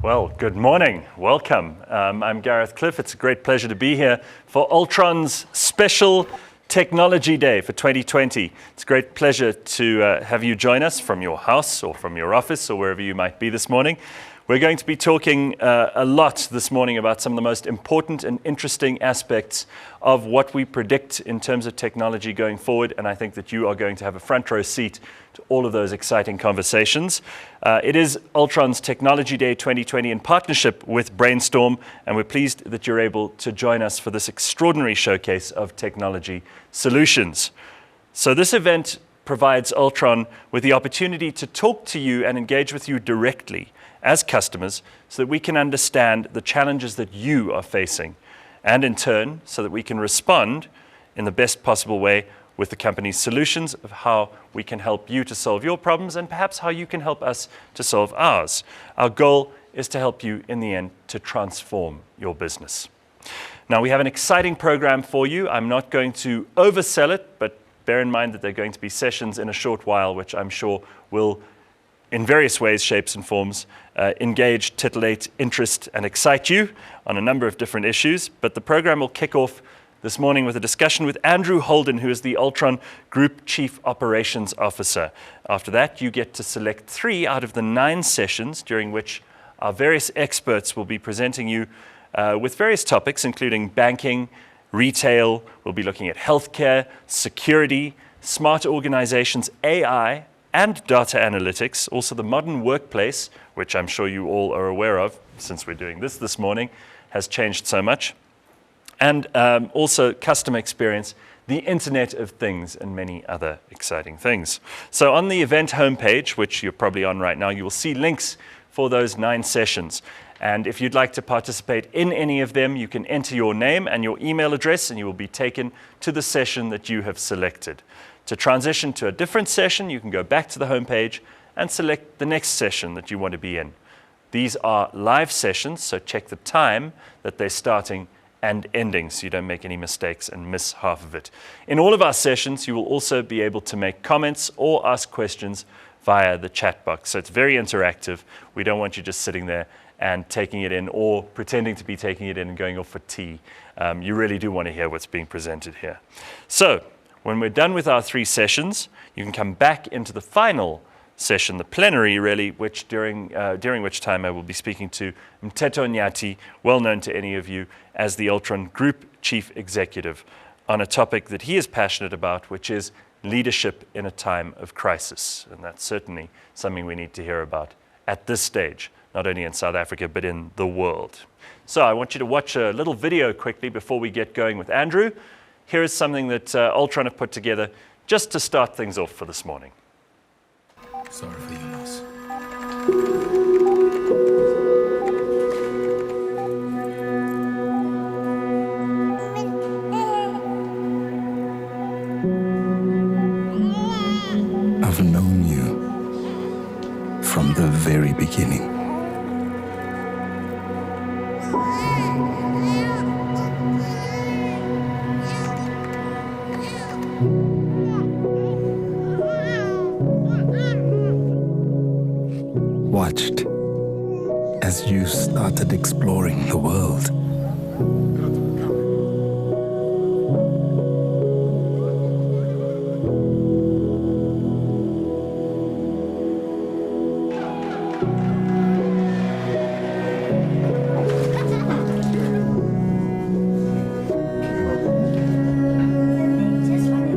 Well, good morning. Welcome. I'm Gareth Cliff. It's a great pleasure to be here for Altron's special Technology Day for 2020. It's a great pleasure to have you join us from your house or from your office or wherever you might be this morning. We're going to be talking a lot this morning about some of the most important and interesting aspects of what we predict in terms of technology going forward, and I think that you are going to have a front row seat to all of those exciting conversations. It is Altron's Technology Day 2020 in partnership with Brainstorm, and we're pleased that you're able to join us for this extraordinary showcase of technology solutions. So this event provides Altron with the opportunity to talk to you and engage with you directly as customers so that we can understand the challenges that you are facing, and in turn, so that we can respond in the best possible way with the company's solutions of how we can help you to solve your problems and perhaps how you can help us to solve ours. Our goal is to help you in the end to transform your business. Now, we have an exciting program for you. I'm not going to oversell it, but bear in mind that there are going to be sessions in a short while, which I'm sure will, in various ways, shapes and forms, engage, titillate, interest, and excite you on a number of different issues. But the program will kick off this morning with a discussion with Andrew Holden, who is the Altron Group Chief Operations Officer. After that, you get to select 3 out of the 9 sessions during which our various experts will be presenting you with various topics, including banking, retail. We'll be looking at healthcare, security, smart organizations, AI, and data analytics, also the modern workplace, which I'm sure you all are aware of since we're doing this morning, has changed so much, and also customer experience, the Internet of Things, and many other exciting things. So on the event homepage, which you're probably on right now, you will see links for those 9 sessions. And if you'd like to participate in any of them, you can enter your name and your email address, and you will be taken to the session that you have selected. To transition to a different session, you can go back to the homepage and select the next session that you want to be in. These are live sessions, so check the time that they're starting and ending so you don't make any mistakes and miss half of it. In all of our sessions, you will also be able to make comments or ask questions via the chat box. So it's very interactive. We don't want you just sitting there and taking it in or pretending to be taking it in and going off for tea. You really do want to hear what's being presented here. So when we're done with our 3 sessions, you can come back into the final session, the plenary really, which during which time I will be speaking to Mteto Nyati, well known to any of you as the Altron Group Chief Executive, on a topic that he is passionate about, which is leadership in a time of crisis. And that's certainly something we need to hear about at this stage, not only in South Africa, but in the world. So I want you to watch a little video quickly before we get going with Andrew. Here is something that Altron have put together just to start things off for this morning. Sorry for your loss. I've known you from the very beginning. Watched as you started exploring the world.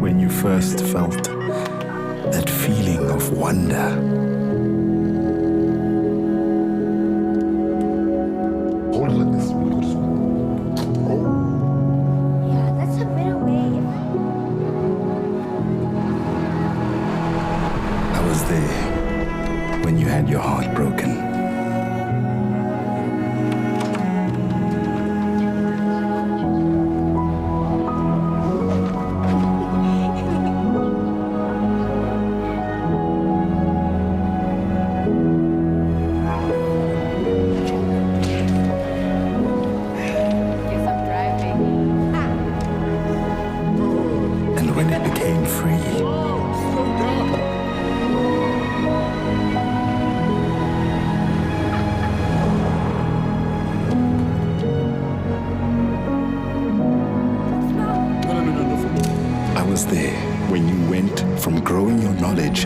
When you first felt that feeling of wonder. When you had your heart broken. was there when you went from growing your knowledge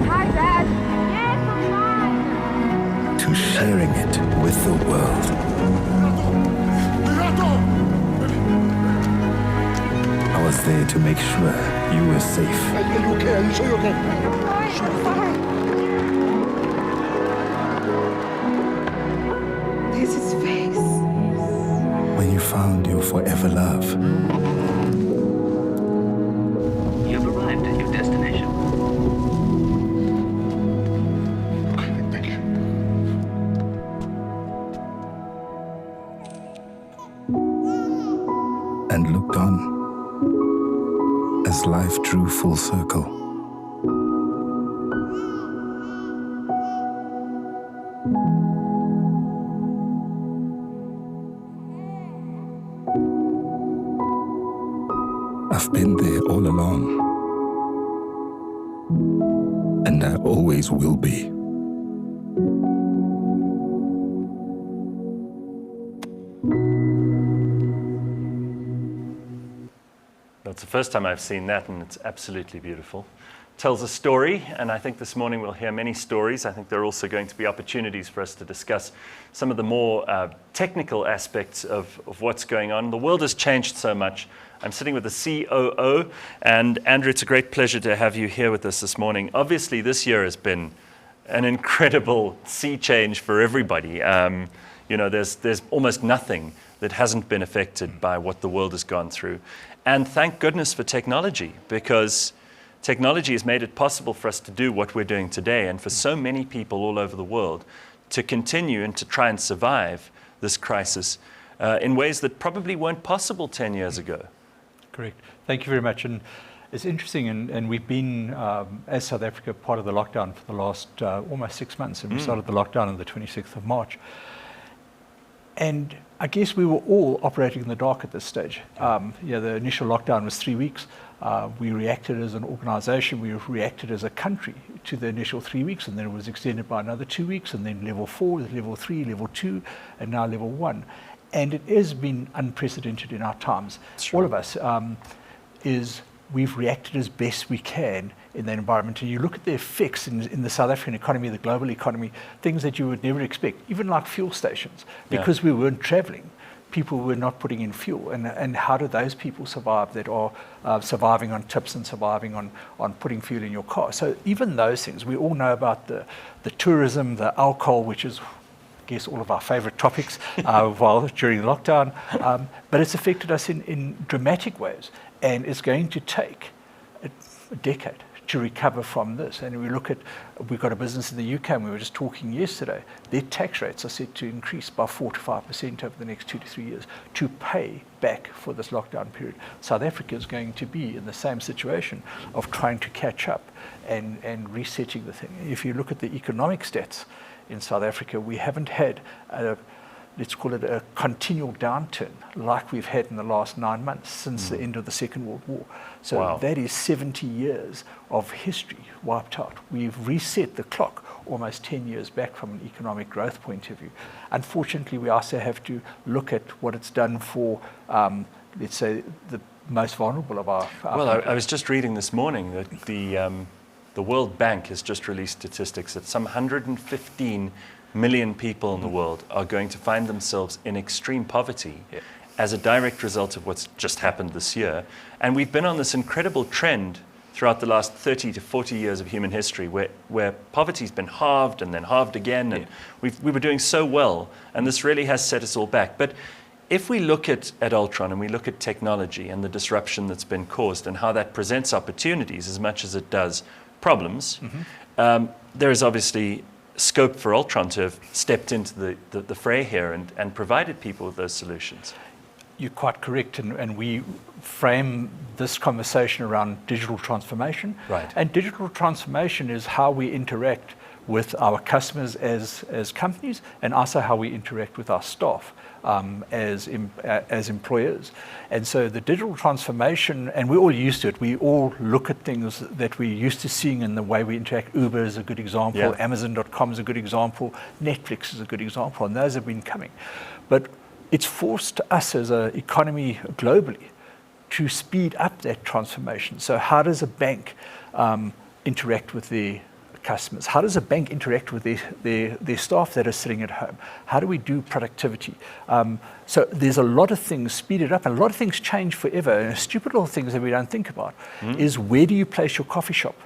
Hi, Dad. Yes, I'm fine. to sharing it with the world. I was there to make sure you were safe. I'm fine. There's his face. When you found your forever love. You've arrived at your destination. Thank you. And looked on as life drew full circle. I've been there all along, and I always will be. That's the first time I've seen that, and it's absolutely beautiful. Tells a story, and I think this morning we'll hear many stories. I think there are also going to be opportunities for us to discuss some of the more technical aspects of what's going on. The world has changed so much. I'm sitting with the COO, and Andrew, it's a great pleasure to have you here with us this morning. Obviously, this year has been an incredible sea change for everybody. There's almost nothing that hasn't been affected by what the world has gone through. And thank goodness for technology, because technology has made it possible for us to do what we're doing today, and for so many people all over the world to continue and to try and survive this crisis in ways that probably weren't possible 10 years ago. Correct. Thank you very much. And it's interesting, and we've been, as South Africa, part of the lockdown for the last almost 6 months, and we started the lockdown on the 26th of March. And I guess we were all operating in the dark at this stage. The initial lockdown was 3 weeks. We reacted as an organization, we reacted as a country to the initial 3 weeks, and then it was extended by another 2 weeks, and then level 4, level 3, level 2, and now level 1. And it has been unprecedented in our times. All of us, we've reacted as best we can in that environment. And you look at the effects in the South African economy, the global economy, things that you would never expect, even like fuel stations. Because we weren't traveling, people were not putting in fuel. And how do those people survive that are surviving on tips and surviving on putting fuel in your car? So even those things, we all know about the tourism, the alcohol, which is, I guess, all of our favorite topics during lockdown. But it's affected us in dramatic ways. And it's going to take a decade to recover from this. And we've got a business in the UK, and we were just talking yesterday, their tax rates are set to increase by 4 to 5% over the next 2 to 3 years to pay back for this lockdown period. South Africa is going to be in the same situation of trying to catch up and resetting the thing. If you look at the economic stats in South Africa, we haven't had let's call it a continual downturn like we've had in the last 9 months since the end of the Second World War. So that is 70 years of history wiped out. We've reset the clock almost 10 years back from an economic growth point of view. Unfortunately, we also have to look at what it's done for, let's say, the most vulnerable of our I was just reading this morning that the World Bank has just released statistics that some 115 million people in the world are going to find themselves in extreme poverty as a direct result of what's just happened this year. And we've been on this incredible trend throughout the last 30 to 40 years of human history where poverty's been halved and then halved again, and we were doing so well, and this really has set us all back. But if we look at Altron and we look at technology and the disruption that's been caused and how that presents opportunities as much as it does problems, there is obviously scope for Altron to have stepped into the fray here and provided people with those solutions. You're quite correct, and we frame this conversation around digital transformation. Right. And digital transformation is how we interact with our customers as companies, and also how we interact with our staff as employers. And so the digital transformation, and we're all used to it, we all look at things that we're used to seeing in the way we interact. Uber is a good example, Amazon.com is a good example, Netflix is a good example, and those have been coming. But it's forced us as an economy globally to speed up that transformation. So how does a bank interact with their customers? How does a bank interact with their staff that are sitting at home? How do we do productivity? So there's a lot of things speeded up, and a lot of things change forever. And stupid little things that we don't think about is, where do you place your coffee shop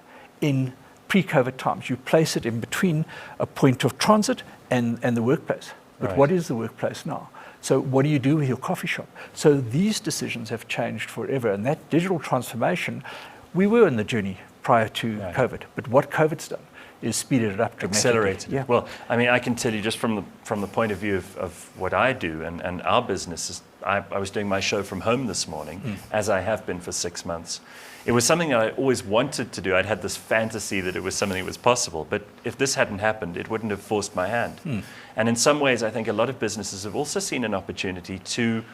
in pre-COVID times? You place it in between a point of transit and the workplace. But Right. what is the workplace now? So what do you do with your coffee shop? So these decisions have changed forever, and that digital transformation, we were in the journey prior to Right. COVID, but what COVID's done is speeded it up dramatically. Accelerated. Yeah. Well, I mean, I can tell you just from the point of view of what I do and our business is, I was doing my show from home this morning, as I have been for 6 months. It was something that I always wanted to do. I'd had this fantasy that it was something that was possible, but if this hadn't happened, it wouldn't have forced my hand. And in some ways, I think a lot of businesses have also seen an opportunity to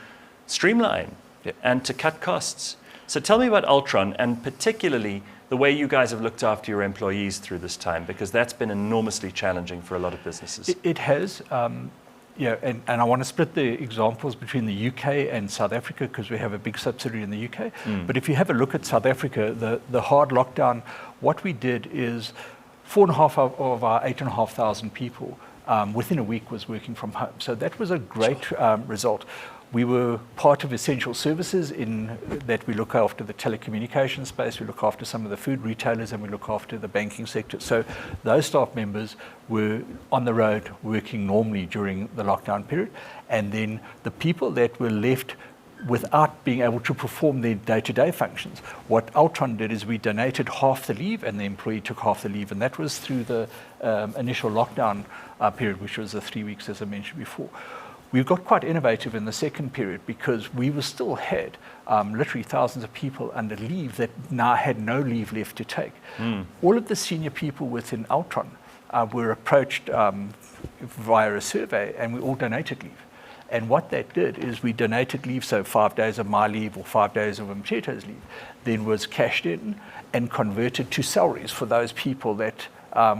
streamline and to cut costs. So tell me about Altron, and particularly the way you guys have looked after your employees through this time, because that's been enormously challenging for a lot of businesses. It has. And I want to split the examples between the UK and South Africa, because we have a big subsidiary in the UK. But if you have a look at South Africa, the hard lockdown, what we did is 4.5 of our 8,500 people within a week was working from home. So that was a great result. We were part of essential services in that we look after the telecommunications space, we look after some of the food retailers, and we look after the banking sector. So those staff members were on the road working normally during the lockdown period. And then the people that were left without being able to perform their day-to-day functions, what Altron did is we donated half the leave, and the employee took half the leave. And that was through the initial lockdown period, which was the 3 weeks, as I mentioned before. We got quite innovative in the second period, because we were still had literally thousands of people under leave that now had no leave left to take. All of the senior people within Altron were approached via a survey, and we all donated leave. And what that did is we donated leave, so 5 days of my leave or 5 days of Mcheto's leave, then was cashed in and converted to salaries for those people that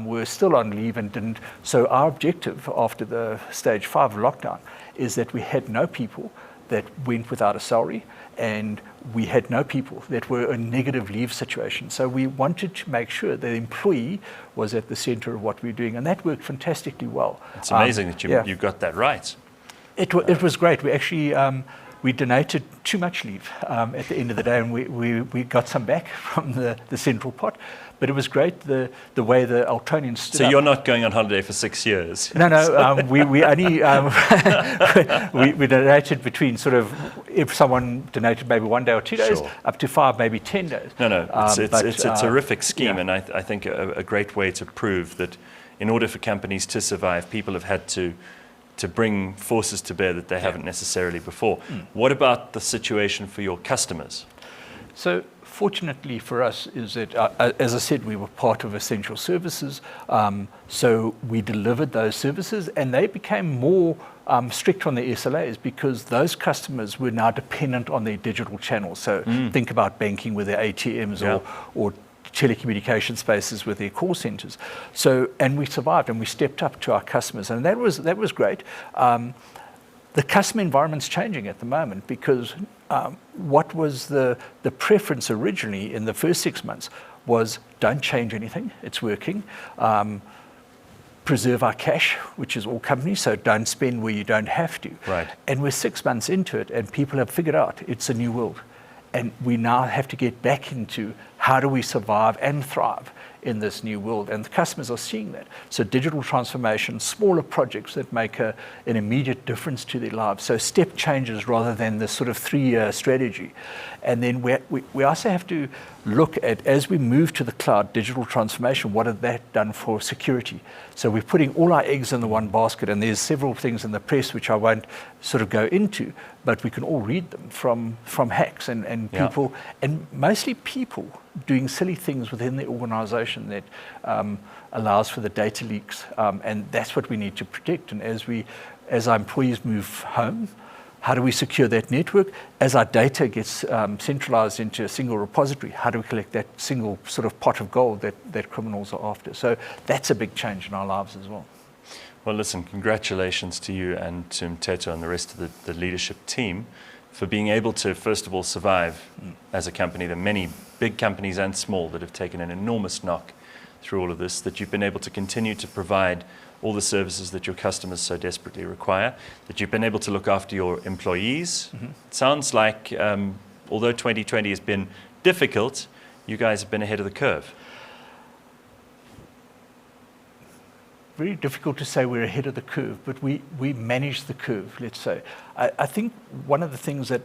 were still on leave and didn't. So our objective after the stage 5 lockdown is that we had no people that went without a salary, and we had no people that were in negative leave situation. So we wanted to make sure the employee was at the center of what we were doing, and that worked fantastically well. It's amazing that you got that right. It was great. We actually we donated too much leave at the end of the day, and we got some back from the central pot. But it was great the way the Altronians stood So up. you're not going on holiday for 6 years? No, we only we donated between sort of, if someone donated maybe 1 day or 2 days, Sure. up to 5, maybe 10 days. No, it's a terrific scheme, yeah. and I think a great way to prove that in order for companies to survive, people have had to bring forces to bear that they haven't necessarily before. What about the situation for your customers? So fortunately for us is that, as I said, we were part of essential services. So we delivered those services, and they became more strict on the SLAs, because those customers were now dependent on their digital channels. So think about banking with their ATMs or telecommunication spaces with their call centers. So, and we survived, and we stepped up to our customers, and that was great. The customer environment's changing at the moment, because what was the preference originally in the first 6 months was, don't change anything, it's working. Preserve our cash, which is all companies, so don't spend where you don't have to. Right. And we're 6 months into it, and people have figured out it's a new world. And we now have to get back into how do we survive and thrive in this new world. And the customers are seeing that. So digital transformation, smaller projects that make an immediate difference to their lives. So step changes rather than this sort of 3-year strategy. And then we also have to look at, as we move to the cloud, digital transformation, what has that done for security? So we're putting all our eggs in the one basket, and there's several things in the press which I won't sort of go into, but we can all read them from hacks and people, and mostly people doing silly things within the organization that allows for the data leaks, and that's what we need to protect. And as our employees move home, how do we secure that network? As our data gets centralized into a single repository, how do we collect that single sort of pot of gold that criminals are after? So that's a big change in our lives as well. Well, listen, congratulations to you and to Mteto and the rest of the leadership team. for being able to, first of all, survive as a company. There are many big companies and small that have taken an enormous knock through all of this, that you've been able to continue to provide all the services that your customers so desperately require, that you've been able to look after your employees. It sounds like, although 2020 has been difficult, you guys have been ahead of the curve. Very difficult to say we're ahead of the curve, but we manage the curve, let's say. I think one of the things that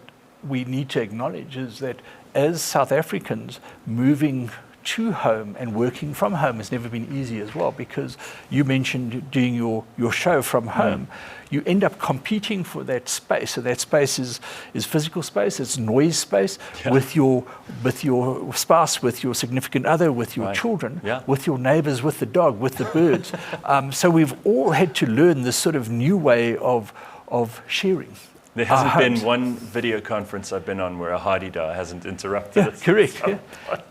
we need to acknowledge is that as South Africans, moving to home and working from home has never been easy as well, because you mentioned doing your show from home. You end up competing for that space. So that space is physical space, it's noise space, with your spouse, with your significant other, with your children, with your neighbors, with the dog, with the birds. So we've all had to learn this sort of new way of sharing. There hasn't been one video conference I've been on where a hardy-dar hasn't interrupted us. Correct.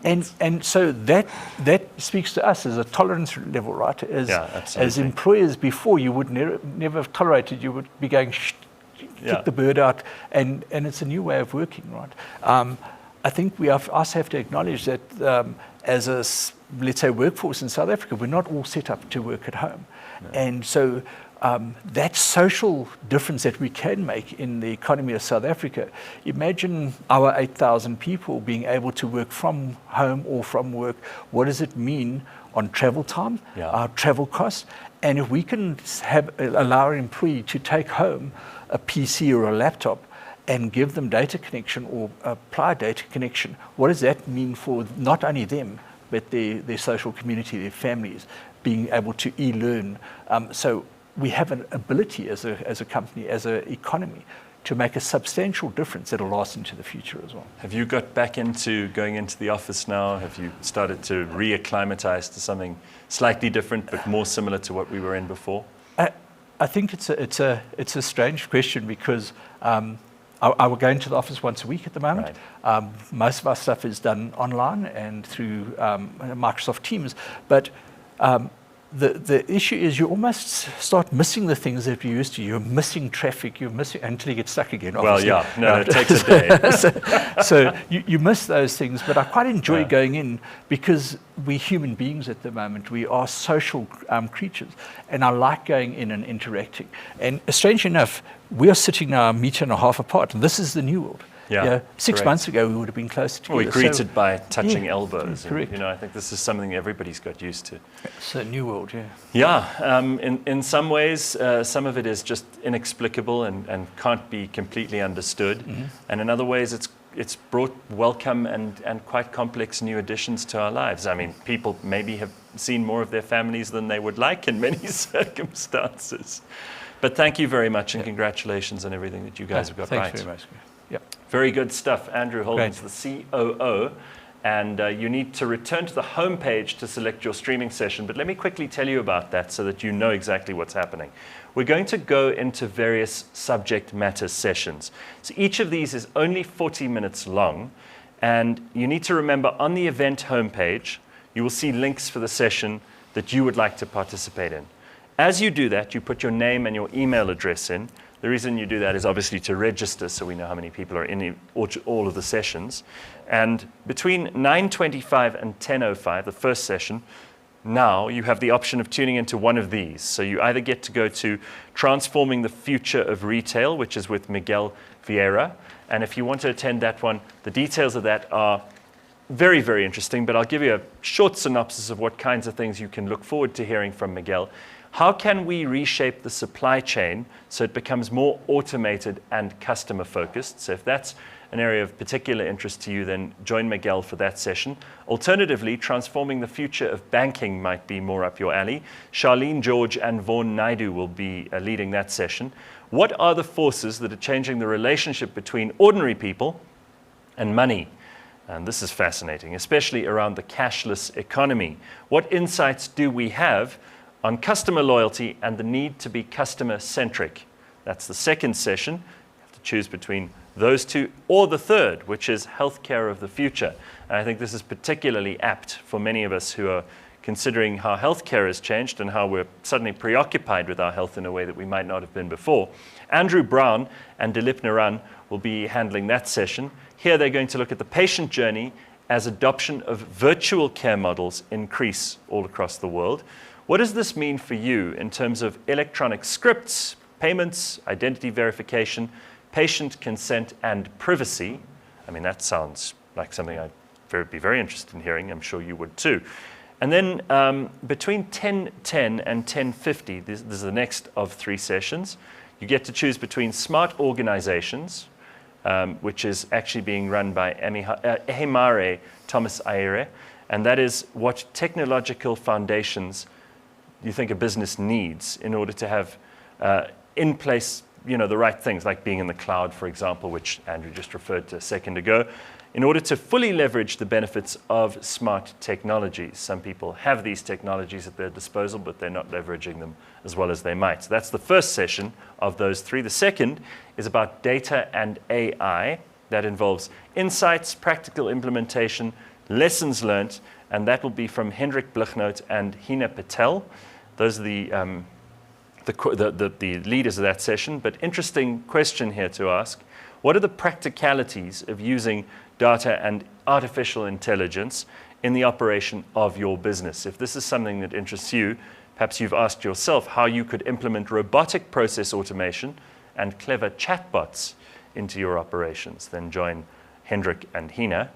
And so that speaks to us as a tolerance level, right? As employers before, you would never have tolerated, you would be going, kick the bird out, and it's a new way of working, right? I think we have to acknowledge that as a, let's say, workforce in South Africa, we're not all set up to work at home. And so that social difference that we can make in the economy of South Africa, imagine our 8,000 people being able to work from home or from work. What does it mean on travel time, our travel costs? And if we can allow our employee to take home a PC or a laptop and give them data connection or apply data connection, what does that mean for not only them, but their social community, their families, being able to e-learn? So we have an ability as a company, as an economy, to make a substantial difference that'll last into the future as well. Have you got back into going into the office now? Have you started to re-acclimatize to something slightly different but more similar to what we were in before? I think it's a strange question, because I will go into the office once a week at the moment. Most of our stuff is done online and through Microsoft Teams, but the issue is you almost start missing the things that you're used to. You're missing traffic, you're missing until you get stuck again. Obviously. Well, it takes a day. so you miss those things, but I quite enjoy going in, because we're human beings at the moment. We are social creatures, and I like going in and interacting. And strangely enough, we are sitting now a metre and a half apart, and this is the new world. Six months ago, we would have been closer together. We greeted by touching elbows. Correct. And, I think this is something everybody's got used to. It's a new world, in some ways, some of it is just inexplicable and can't be completely understood. And in other ways, it's brought welcome and quite complex new additions to our lives. I mean, people maybe have seen more of their families than they would like in many circumstances. But thank you very much, and congratulations on everything that you guys have got right. Thanks very much. Very good stuff. Andrew Holden's the COO, and you need to return to the home page to select your streaming session. But let me quickly tell you about that so that you know exactly what's happening. We're going to go into various subject matter sessions. So each of these is only 40 minutes long, and you need to remember on the event homepage, you will see links for the session that you would like to participate in. As you do that, you put your name and your email address in. The reason you do that is obviously to register so we know how many people are in all of the sessions. And between 9:25 and 10:05, the first session, now you have the option of tuning into one of these. So you either get to go to Transforming the Future of Retail, which is with Miguel Vieira. And if you want to attend that one, the details of that are very, very interesting. But I'll give you a short synopsis of what kinds of things you can look forward to hearing from Miguel. How can we reshape the supply chain so it becomes more automated and customer focused? So if that's an area of particular interest to you, then join Miguel for that session. Alternatively, Transforming the Future of Banking might be more up your alley. Charlene George and Vaughan Naidu will be leading that session. What are the forces that are changing the relationship between ordinary people and money? And this is fascinating, especially around the cashless economy. What insights do we have on customer loyalty and the need to be customer-centric? That's the second session. You have to choose between those two, or the third, which is healthcare of the future. And I think this is particularly apt for many of us who are considering how healthcare has changed and how we're suddenly preoccupied with our health in a way that we might not have been before. Andrew Brown and Dilip Naran will be handling that session. Here they're going to look at the patient journey as adoption of virtual care models increase all across the world. What does this mean for you in terms of electronic scripts, payments, identity verification, patient consent, and privacy? I mean, that sounds like something I'd be very interested in hearing. I'm sure you would too. And then between 10:10 and 10:50, this is the next of 3 sessions, you get to choose between smart organizations, which is actually being run by Ehimare Thomas Aire, and that is what technological foundations you think a business needs in order to have in place, the right things, like being in the cloud, for example, which Andrew just referred to a second ago, in order to fully leverage the benefits of smart technologies. Some people have these technologies at their disposal, but they're not leveraging them as well as they might. So that's the first session of those 3. The second is about data and AI. That involves insights, practical implementation, lessons learned, and that will be from Hendrik Blichnout and Hina Patel. Those are the leaders of that session. But interesting question here to ask: what are the practicalities of using data and artificial intelligence in the operation of your business? If this is something that interests you, perhaps you've asked yourself how you could implement robotic process automation and clever chatbots into your operations. Then join Hendrik and Hina.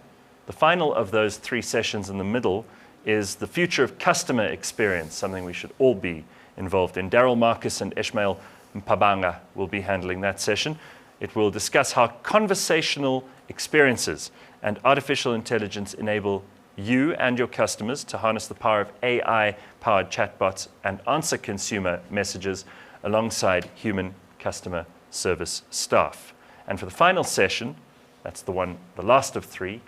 The final of those 3 sessions in the middle is the future of customer experience, something we should all be involved in. Daryl Marcus and Ishmael Mpabanga will be handling that session. It will discuss how conversational experiences and artificial intelligence enable you and your customers to harness the power of AI-powered chatbots and answer consumer messages alongside human customer service staff. And for the final session, that's the last of 3,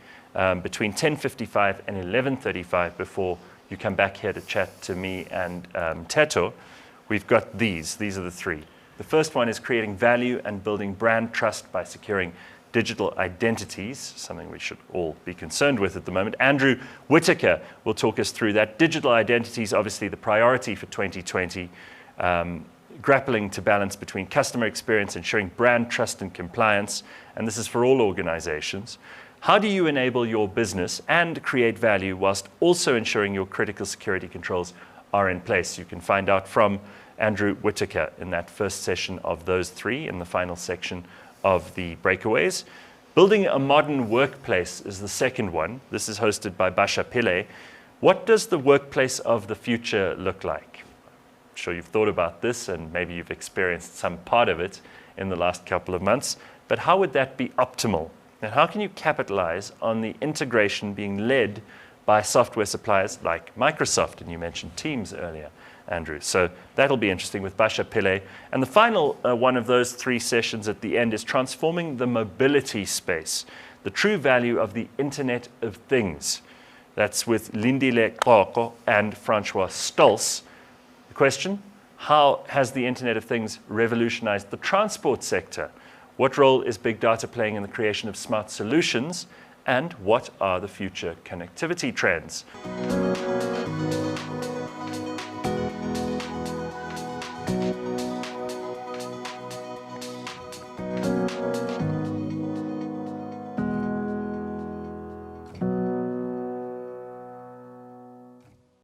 between 10:55 and 11:35, before you come back here to chat to me and Teto, we've got these. These are the 3. The first one is creating value and building brand trust by securing digital identities, something we should all be concerned with at the moment. Andrew Whitaker will talk us through that. Digital identities, obviously the priority for 2020, grappling to balance between customer experience, ensuring brand trust and compliance, and this is for all organizations. How do you enable your business and create value whilst also ensuring your critical security controls are in place? You can find out from Andrew Whitaker in that first session of those 3 in the final section of the breakaways. Building a modern workplace is the second one. This is hosted by Basha Pillay. What does the workplace of the future look like? I'm sure you've thought about this and maybe you've experienced some part of it in the last couple of months, but how would that be optimal? And how can you capitalize on the integration being led by software suppliers like Microsoft? And you mentioned Teams earlier, Andrew. So that'll be interesting with Basha Pillay. And the final one of those 3 sessions at the end is transforming the mobility space, the true value of the Internet of Things. That's with Lindile Koko and Francois Stolz. The question: how has the Internet of Things revolutionized the transport sector? What role is big data playing in the creation of smart solutions? And what are the future connectivity trends?